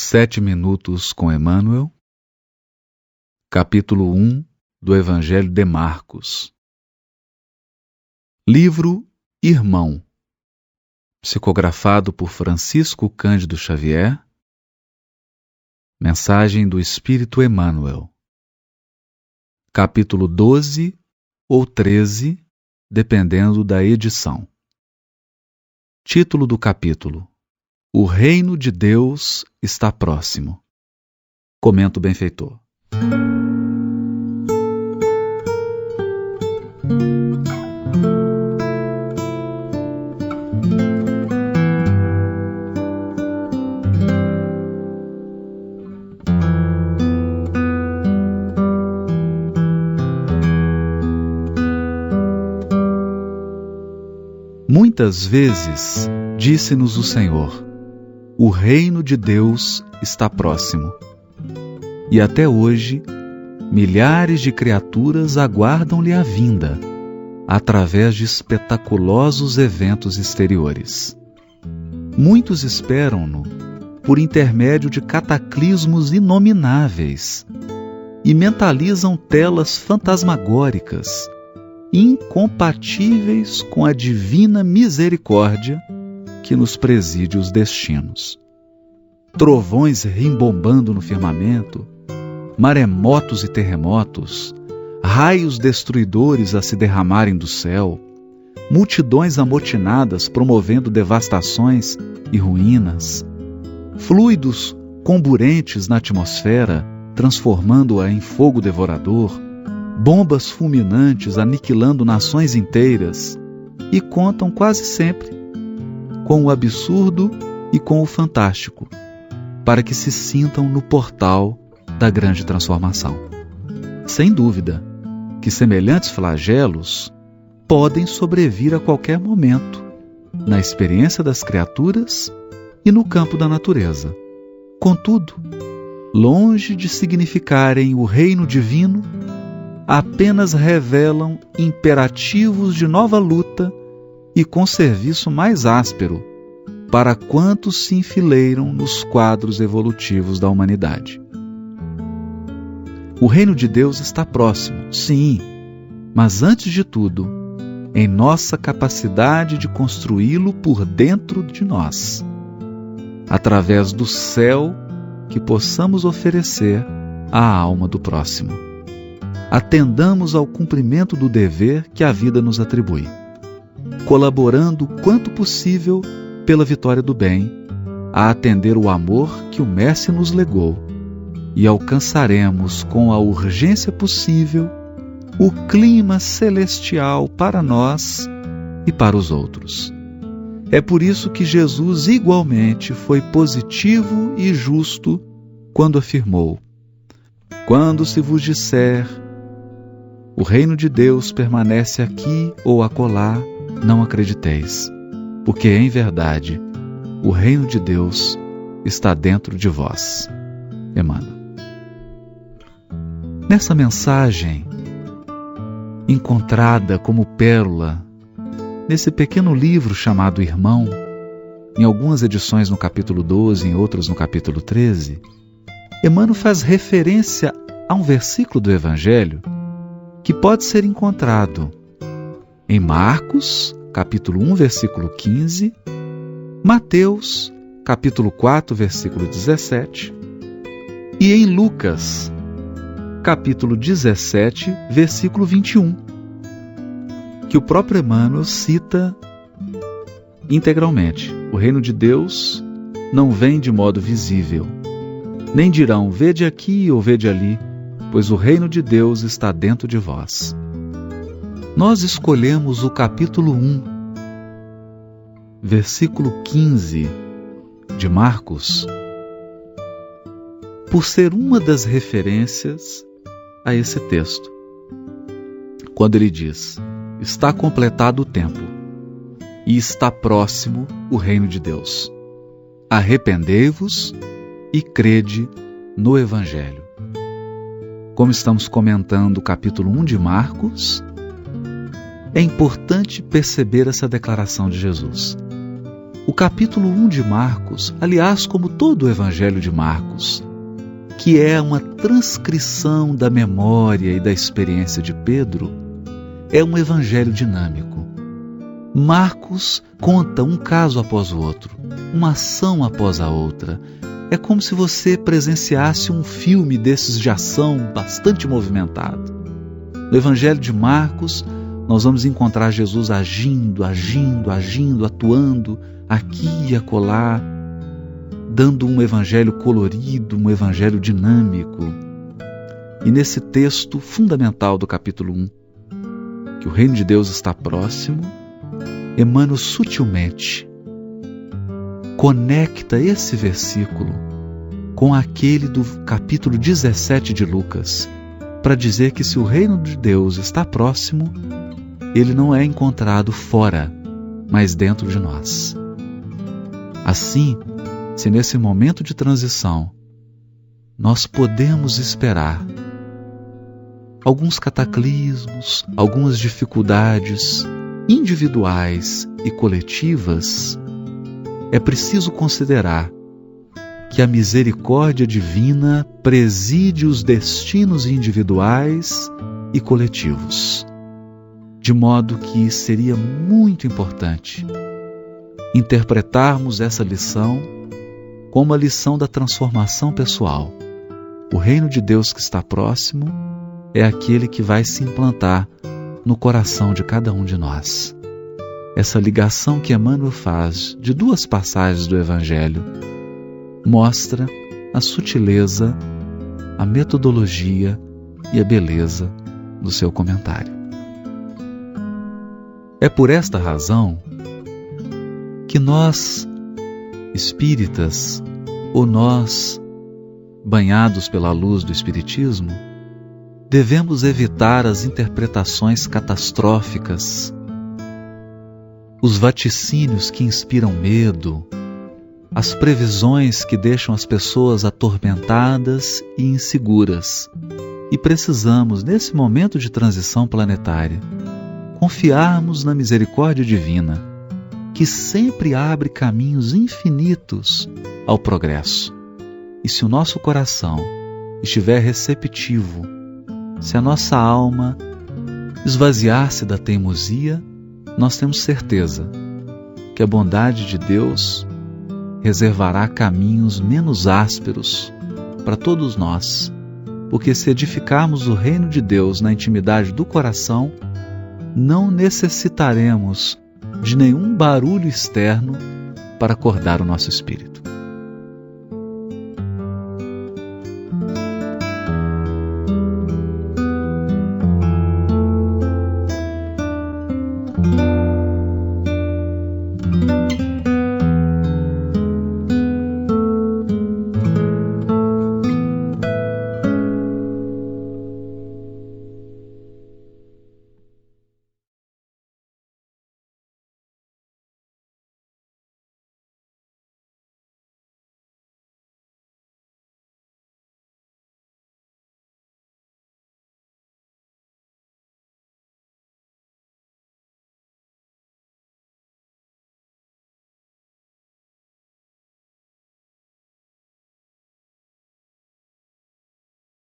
7 minutos com Emmanuel, capítulo 1 do Evangelho de Marcos. Livro Irmão, psicografado por Francisco Cândido Xavier. Mensagem do Espírito Emmanuel. Capítulo 12 ou 13, dependendo da edição. Título do capítulo: O reino de Deus está próximo. Comenta o benfeitor. Muitas vezes disse-nos o Senhor: o reino de Deus está próximo. E até hoje, milhares de criaturas aguardam-lhe a vinda, através de espetaculosos eventos exteriores. Muitos esperam-no por intermédio de cataclismos inomináveis e mentalizam telas fantasmagóricas, incompatíveis com a divina misericórdia que nos preside os destinos. Trovões rimbombando no firmamento, maremotos e terremotos, raios destruidores a se derramarem do céu, multidões amotinadas promovendo devastações e ruínas, fluidos comburentes na atmosfera, transformando-a em fogo devorador, bombas fulminantes aniquilando nações inteiras, e contam quase sempre com o absurdo e com o fantástico, para que se sintam no portal da grande transformação. Sem dúvida que semelhantes flagelos podem sobrevir a qualquer momento, na experiência das criaturas e no campo da natureza. Contudo, longe de significarem o reino divino, apenas revelam imperativos de nova luta e com serviço mais áspero para quantos se enfileiram nos quadros evolutivos da humanidade. O reino de Deus está próximo, sim, mas antes de tudo, em nossa capacidade de construí-lo por dentro de nós, através do céu que possamos oferecer à alma do próximo. Atendamos ao cumprimento do dever que a vida nos atribui, colaborando quanto possível pela vitória do bem, a atender o amor que o Mestre nos legou, e alcançaremos com a urgência possível o clima celestial para nós e para os outros. É por isso que Jesus igualmente foi positivo e justo quando afirmou: quando se vos disser o reino de Deus permanece aqui ou acolá, não acrediteis, porque em verdade o reino de Deus está dentro de vós. Emmanuel. Nessa mensagem, encontrada como pérola nesse pequeno livro chamado Irmão, em algumas edições no capítulo 12, em outras no capítulo 13, Emmanuel faz referência a um versículo do Evangelho que pode ser encontrado em Marcos, capítulo 1, versículo 15, Mateus, capítulo 4, versículo 17, e em Lucas, capítulo 17, versículo 21, que o próprio Emmanuel cita integralmente. O reino de Deus não vem de modo visível, nem dirão, vede aqui ou vede ali, pois o reino de Deus está dentro de vós. Nós escolhemos o capítulo 1, versículo 15 de Marcos, por ser uma das referências a esse texto, quando ele diz: está completado o tempo e está próximo o reino de Deus. Arrependei-vos e crede no Evangelho. Como estamos comentando o capítulo 1 de Marcos, é importante perceber essa declaração de Jesus. O capítulo 1 de Marcos, aliás, como todo o Evangelho de Marcos, que é uma transcrição da memória e da experiência de Pedro, é um evangelho dinâmico. Marcos conta um caso após o outro, uma ação após a outra. É como se você presenciasse um filme desses de ação bastante movimentado. No Evangelho de Marcos, nós vamos encontrar Jesus agindo, atuando aqui e acolá, dando um evangelho colorido, um evangelho dinâmico. E nesse texto fundamental do capítulo 1, que o reino de Deus está próximo, Emmanuel sutilmente conecta esse versículo com aquele do capítulo 17 de Lucas, para dizer que se o reino de Deus está próximo, ele não é encontrado fora, mas dentro de nós. Assim, se nesse momento de transição nós podemos esperar alguns cataclismos, algumas dificuldades individuais e coletivas, é preciso considerar que a misericórdia divina preside os destinos individuais e coletivos, de modo que seria muito importante interpretarmos essa lição como a lição da transformação pessoal. O reino de Deus que está próximo é aquele que vai se implantar no coração de cada um de nós. Essa ligação que Emmanuel faz de duas passagens do Evangelho mostra a sutileza, a metodologia e a beleza do seu comentário. É por esta razão que nós, espíritas, ou nós, banhados pela luz do Espiritismo, devemos evitar as interpretações catastróficas, os vaticínios que inspiram medo, as previsões que deixam as pessoas atormentadas e inseguras. E precisamos, nesse momento de transição planetária, confiarmos na misericórdia divina, que sempre abre caminhos infinitos ao progresso. E se o nosso coração estiver receptivo, se a nossa alma esvaziar-se da teimosia, nós temos certeza que a bondade de Deus reservará caminhos menos ásperos para todos nós, porque se edificarmos o reino de Deus na intimidade do coração, não necessitaremos de nenhum barulho externo para acordar o nosso espírito.